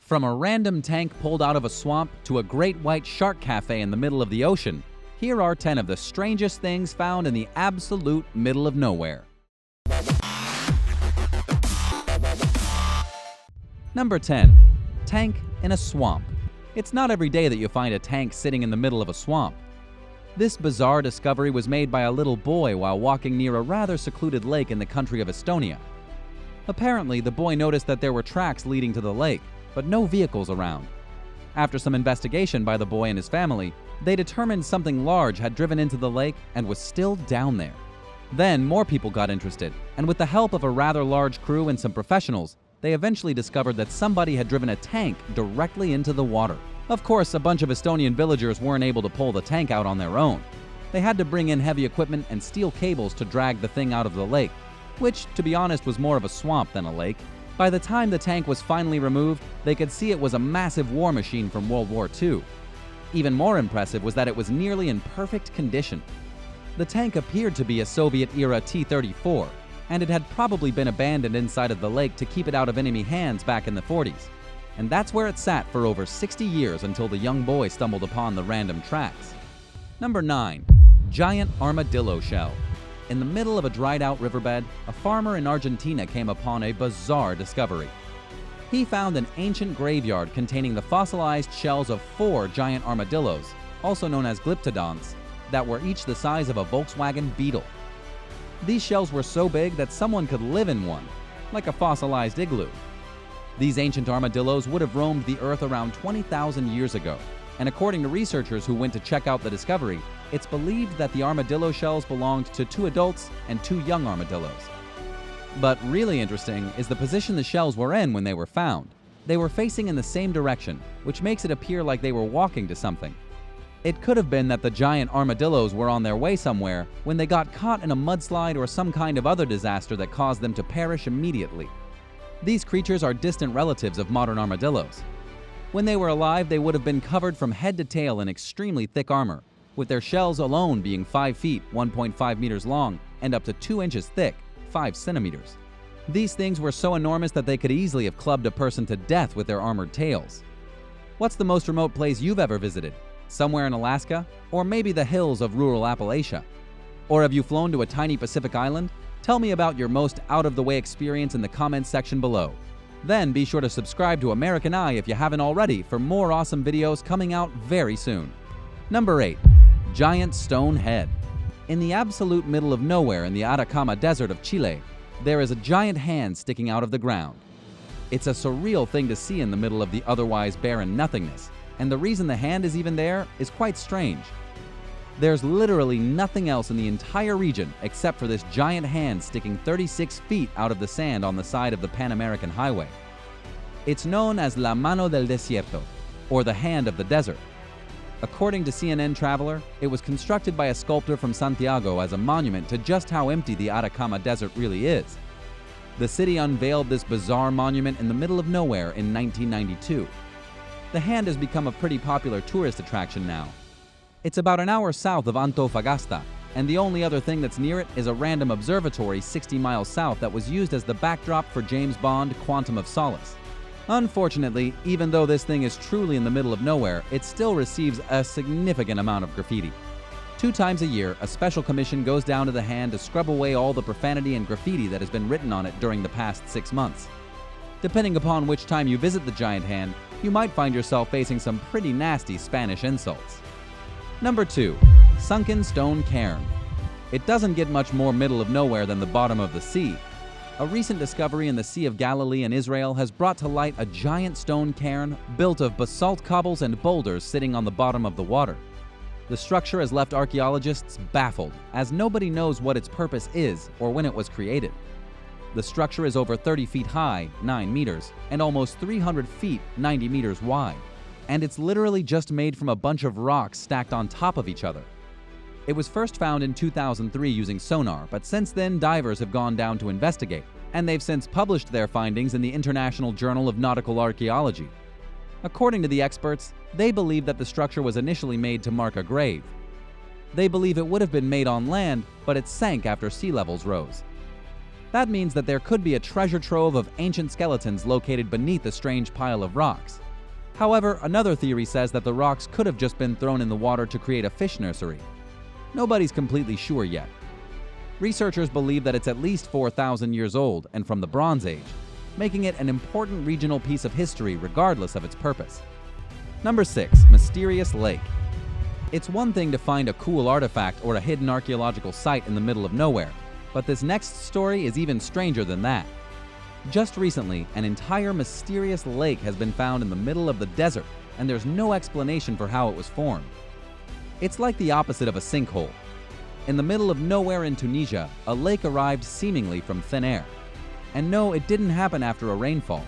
From a random tank pulled out of a swamp to a great white shark cafe in the middle of the ocean, here are 10 of the strangest things found in the absolute middle of nowhere. Number 10. Tank in a swamp. It's not every day that you find a tank sitting in the middle of a swamp. This bizarre discovery was made by a little boy while walking near a rather secluded lake in the country of Estonia. Apparently, the boy noticed that there were tracks leading to the lake, but no vehicles around. After some investigation by the boy and his family, they determined something large had driven into the lake and was still down there. Then more people got interested, and with the help of a rather large crew and some professionals, they eventually discovered that somebody had driven a tank directly into the water. Of course, a bunch of Estonian villagers weren't able to pull the tank out on their own. They had to bring in heavy equipment and steel cables to drag the thing out of the lake, which, to be honest, was more of a swamp than a lake. By the time the tank was finally removed, they could see it was a massive war machine from World War II. Even more impressive was that it was nearly in perfect condition. The tank appeared to be a Soviet-era T-34, and it had probably been abandoned inside of the lake to keep it out of enemy hands back in the 40s. And that's where it sat for over 60 years until the young boy stumbled upon the random tracks. Number 9. Giant armadillo shell. In the middle of a dried-out riverbed, a farmer in Argentina came upon a bizarre discovery. He found an ancient graveyard containing the fossilized shells of 4 giant armadillos, also known as Glyptodonts, that were each the size of a Volkswagen Beetle. These shells were so big that someone could live in one, like a fossilized igloo. These ancient armadillos would have roamed the Earth around 20,000 years ago, and according to researchers who went to check out the discovery, it's believed that the armadillo shells belonged to 2 adults and 2 young armadillos. But really interesting is the position the shells were in when they were found. They were facing in the same direction, which makes it appear like they were walking to something. It could have been that the giant armadillos were on their way somewhere when they got caught in a mudslide or some kind of other disaster that caused them to perish immediately. These creatures are distant relatives of modern armadillos. When they were alive, they would have been covered from head to tail in extremely thick armor, with their shells alone being 5 feet, 1.5 meters long, and up to 2 inches thick, 5 centimeters. These things were so enormous that they could easily have clubbed a person to death with their armored tails. What's the most remote place you've ever visited? Somewhere in Alaska? Or maybe the hills of rural Appalachia? Or have you flown to a tiny Pacific island? Tell me about your most out-of-the-way experience in the comments section below. Then be sure to subscribe to American Eye if you haven't already for more awesome videos coming out very soon. Number 8. Giant stone head. In the absolute middle of nowhere in the Atacama Desert of Chile, there is a giant hand sticking out of the ground. It's a surreal thing to see in the middle of the otherwise barren nothingness, and the reason the hand is even there is quite strange. There's literally nothing else in the entire region except for this giant hand sticking 36 feet out of the sand on the side of the Pan American Highway. It's known as La Mano del Desierto, or the Hand of the Desert. According to CNN Traveler, it was constructed by a sculptor from Santiago as a monument to just how empty the Atacama Desert really is. The city unveiled this bizarre monument in the middle of nowhere in 1992. The hand has become a pretty popular tourist attraction now. It's about an hour south of Antofagasta, and the only other thing that's near it is a random observatory 60 miles south that was used as the backdrop for James Bond: Quantum of Solace. Unfortunately, even though this thing is truly in the middle of nowhere, it still receives a significant amount of graffiti. 2 times a year, a special commission goes down to the hand to scrub away all the profanity and graffiti that has been written on it during the past 6 months. Depending upon which time you visit the giant hand, you might find yourself facing some pretty nasty Spanish insults. Number 2. Sunken stone cairn. It doesn't get much more middle of nowhere than the bottom of the sea. A recent discovery in the Sea of Galilee in Israel has brought to light a giant stone cairn built of basalt cobbles and boulders sitting on the bottom of the water. The structure has left archaeologists baffled, as nobody knows what its purpose is or when it was created. The structure is over 30 feet high, 9 meters, and almost 300 feet, 90 meters wide. And it's literally just made from a bunch of rocks stacked on top of each other. It was first found in 2003 using sonar, but since then divers have gone down to investigate, and they've since published their findings in the International Journal of Nautical Archaeology. According to the experts, they believe that the structure was initially made to mark a grave. They believe it would have been made on land, but it sank after sea levels rose. That means that there could be a treasure trove of ancient skeletons located beneath a strange pile of rocks. However, another theory says that the rocks could have just been thrown in the water to create a fish nursery. Nobody's completely sure yet. Researchers believe that it's at least 4,000 years old and from the Bronze Age, making it an important regional piece of history regardless of its purpose. Number 6. Mysterious Lake. It's one thing to find a cool artifact or a hidden archaeological site in the middle of nowhere, but this next story is even stranger than that. Just recently, an entire mysterious lake has been found in the middle of the desert, and there's no explanation for how it was formed. It's like the opposite of a sinkhole. In the middle of nowhere in Tunisia, a lake arrived seemingly from thin air. And no, it didn't happen after a rainfall.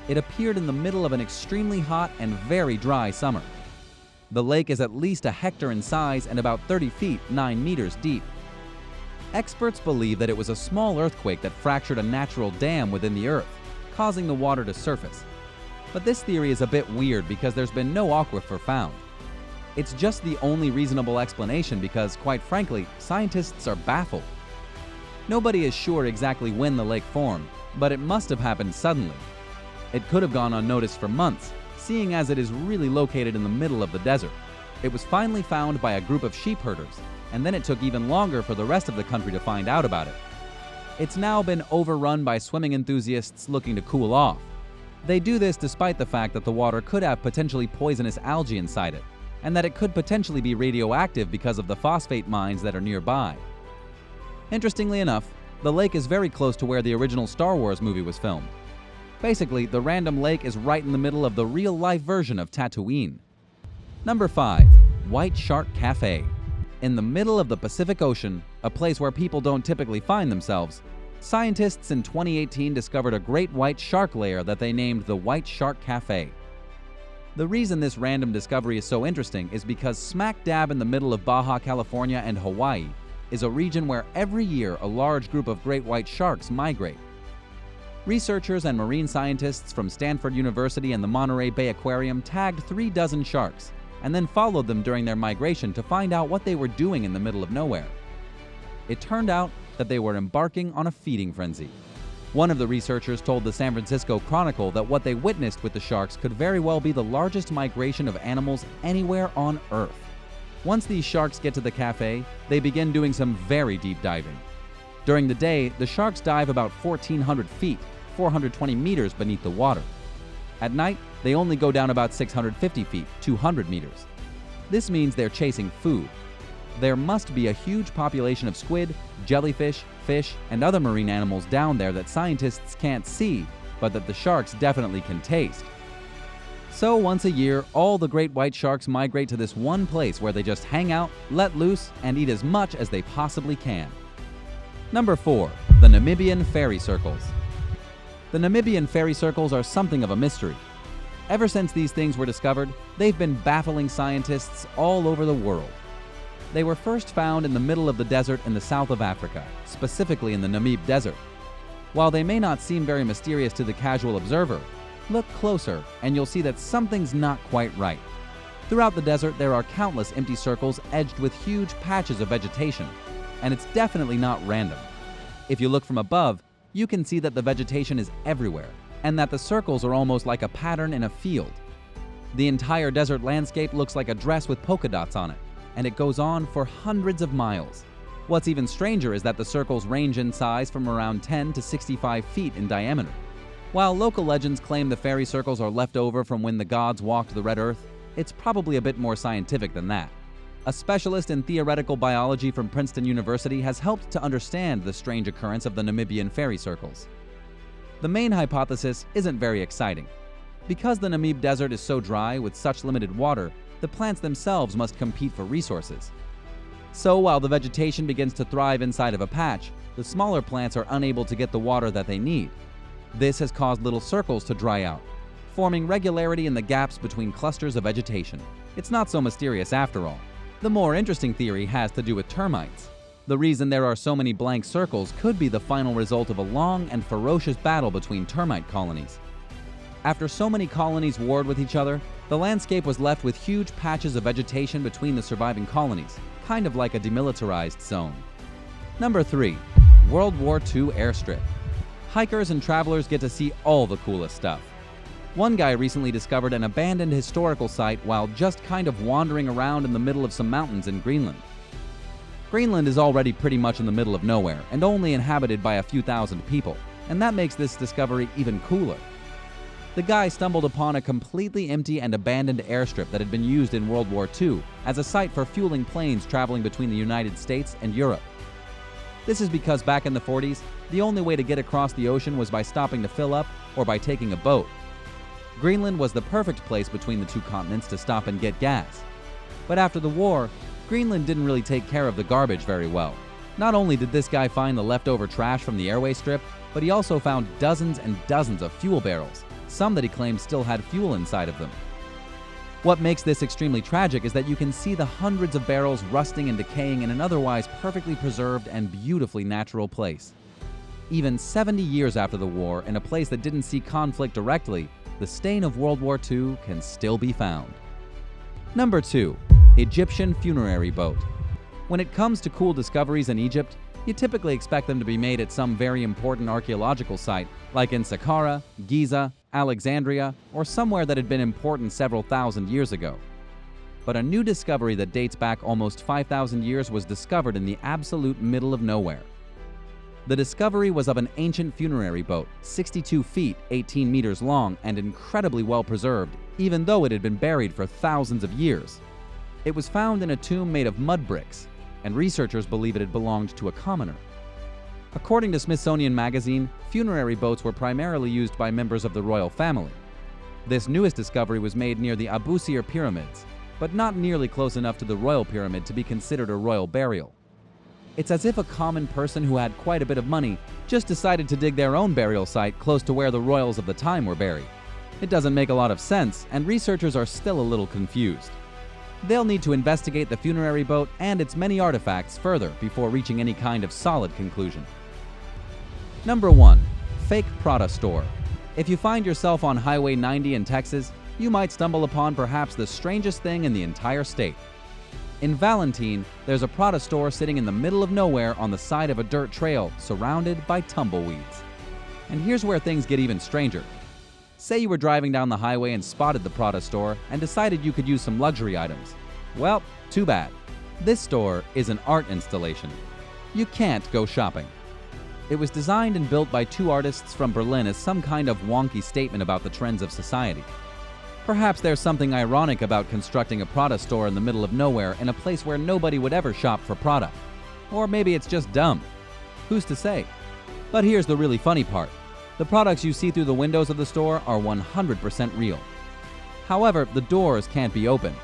It appeared in the middle of an extremely hot and very dry summer. The lake is at least a hectare in size and about 30 feet, 9 meters deep. Experts believe that it was a small earthquake that fractured a natural dam within the earth, causing the water to surface. But this theory is a bit weird because there's been no aquifer found. It's just the only reasonable explanation because, quite frankly, scientists are baffled. Nobody is sure exactly when the lake formed, but it must have happened suddenly. It could have gone unnoticed for months, seeing as it is really located in the middle of the desert. It was finally found by a group of sheep herders, and then it took even longer for the rest of the country to find out about it. It's now been overrun by swimming enthusiasts looking to cool off. They do this despite the fact that the water could have potentially poisonous algae inside it, and that it could potentially be radioactive because of the phosphate mines that are nearby. Interestingly enough, the lake is very close to where the original Star Wars movie was filmed. Basically, the random lake is right in the middle of the real-life version of Tatooine. Number 5. White Shark Café. In the middle of the Pacific Ocean, a place where people don't typically find themselves, scientists in 2018 discovered a great white shark lair that they named the White Shark Café. The reason this random discovery is so interesting is because smack dab in the middle of Baja California and Hawaii is a region where every year a large group of great white sharks migrate. Researchers and marine scientists from Stanford University and the Monterey Bay Aquarium tagged 36 sharks and then followed them during their migration to find out what they were doing in the middle of nowhere. It turned out that they were embarking on a feeding frenzy. One of the researchers told the San Francisco Chronicle that what they witnessed with the sharks could very well be the largest migration of animals anywhere on Earth. Once these sharks get to the cafe, they begin doing some very deep diving. During the day, the sharks dive about 1,400 feet, 420 meters beneath the water. At night, they only go down about 650 feet, 200 meters. This means they're chasing food. There must be a huge population of squid, jellyfish, fish, and other marine animals down there that scientists can't see, but that the sharks definitely can taste. So once a year, all the great white sharks migrate to this one place where they just hang out, let loose, and eat as much as they possibly can. Number 4. The Namibian Fairy Circles. The Namibian fairy circles are something of a mystery. Ever since these things were discovered, they've been baffling scientists all over the world. They were first found in the middle of the desert in the south of Africa, specifically in the Namib Desert. While they may not seem very mysterious to the casual observer, look closer and you'll see that something's not quite right. Throughout the desert, there are countless empty circles edged with huge patches of vegetation, and it's definitely not random. If you look from above, you can see that the vegetation is everywhere, and that the circles are almost like a pattern in a field. The entire desert landscape looks like a dress with polka dots on it, and it goes on for hundreds of miles. What's even stranger is that the circles range in size from around 10 to 65 feet in diameter. While local legends claim the fairy circles are left over from when the gods walked the red earth, it's probably a bit more scientific than that. A specialist in theoretical biology from Princeton University has helped to understand the strange occurrence of the Namibian fairy circles. The main hypothesis isn't very exciting. Because the Namib Desert is so dry with such limited water, the plants themselves must compete for resources. So while the vegetation begins to thrive inside of a patch, the smaller plants are unable to get the water that they need. This has caused little circles to dry out, forming regularity in the gaps between clusters of vegetation. It's not so mysterious after all. The more interesting theory has to do with termites. The reason there are so many blank circles could be the final result of a long and ferocious battle between termite colonies. After so many colonies warred with each other, the landscape was left with huge patches of vegetation between the surviving colonies, kind of like a demilitarized zone. Number 3. World War II airstrip. Hikers and travelers get to see all the coolest stuff. One guy recently discovered an abandoned historical site while just kind of wandering around in the middle of some mountains in Greenland. Greenland is already pretty much in the middle of nowhere and only inhabited by a few thousand people, and that makes this discovery even cooler. The guy stumbled upon a completely empty and abandoned airstrip that had been used in World War II as a site for fueling planes traveling between the United States and Europe. This is because back in the 40s, the only way to get across the ocean was by stopping to fill up or by taking a boat. Greenland was the perfect place between the two continents to stop and get gas. But after the war, Greenland didn't really take care of the garbage very well. Not only did this guy find the leftover trash from the airway strip, but he also found dozens and dozens of fuel barrels, some that he claimed still had fuel inside of them. What makes this extremely tragic is that you can see the hundreds of barrels rusting and decaying in an otherwise perfectly preserved and beautifully natural place. Even 70 years after the war, in a place that didn't see conflict directly, the stain of World War II can still be found. Number 2. Egyptian funerary boat. When it comes to cool discoveries in Egypt, you typically expect them to be made at some very important archaeological site, like in Saqqara, Giza, Alexandria, or somewhere that had been important several thousand years ago. But a new discovery that dates back almost 5,000 years was discovered in the absolute middle of nowhere. The discovery was of an ancient funerary boat, 62 feet, 18 meters long, and incredibly well preserved, even though it had been buried for thousands of years. It was found in a tomb made of mud bricks, and researchers believe it had belonged to a commoner. According to Smithsonian Magazine, funerary boats were primarily used by members of the royal family. This newest discovery was made near the Abusir pyramids, but not nearly close enough to the royal pyramid to be considered a royal burial. It's as if a common person who had quite a bit of money just decided to dig their own burial site close to where the royals of the time were buried. It doesn't make a lot of sense, and researchers are still a little confused. They'll need to investigate the funerary boat and its many artifacts further before reaching any kind of solid conclusion. Number 1. Fake Prada store. If you find yourself on Highway 90 in Texas, you might stumble upon perhaps the strangest thing in the entire state. In Valentine, there's a Prada store sitting in the middle of nowhere on the side of a dirt trail surrounded by tumbleweeds. And here's where things get even stranger. Say you were driving down the highway and spotted the Prada store and decided you could use some luxury items. Well, too bad. This store is an art installation. You can't go shopping. It was designed and built by two artists from Berlin as some kind of wonky statement about the trends of society. Perhaps there's something ironic about constructing a Prada store in the middle of nowhere in a place where nobody would ever shop for Prada. Or maybe it's just dumb. Who's to say? But here's the really funny part. The products you see through the windows of the store are 100% real. However, the doors can't be opened.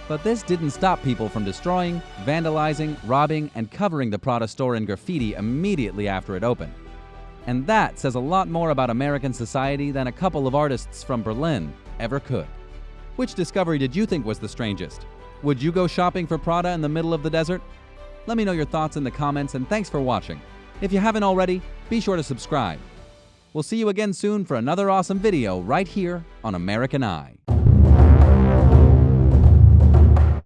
But this didn't stop people from destroying, vandalizing, robbing, and covering the Prada store in graffiti immediately after it opened. And that says a lot more about American society than a couple of artists from Berlin ever could. Which discovery did you think was the strangest? Would you go shopping for Prada in the middle of the desert? Let me know your thoughts in the comments, and thanks for watching. If you haven't already, be sure to subscribe. We'll see you again soon for another awesome video right here on American Eye.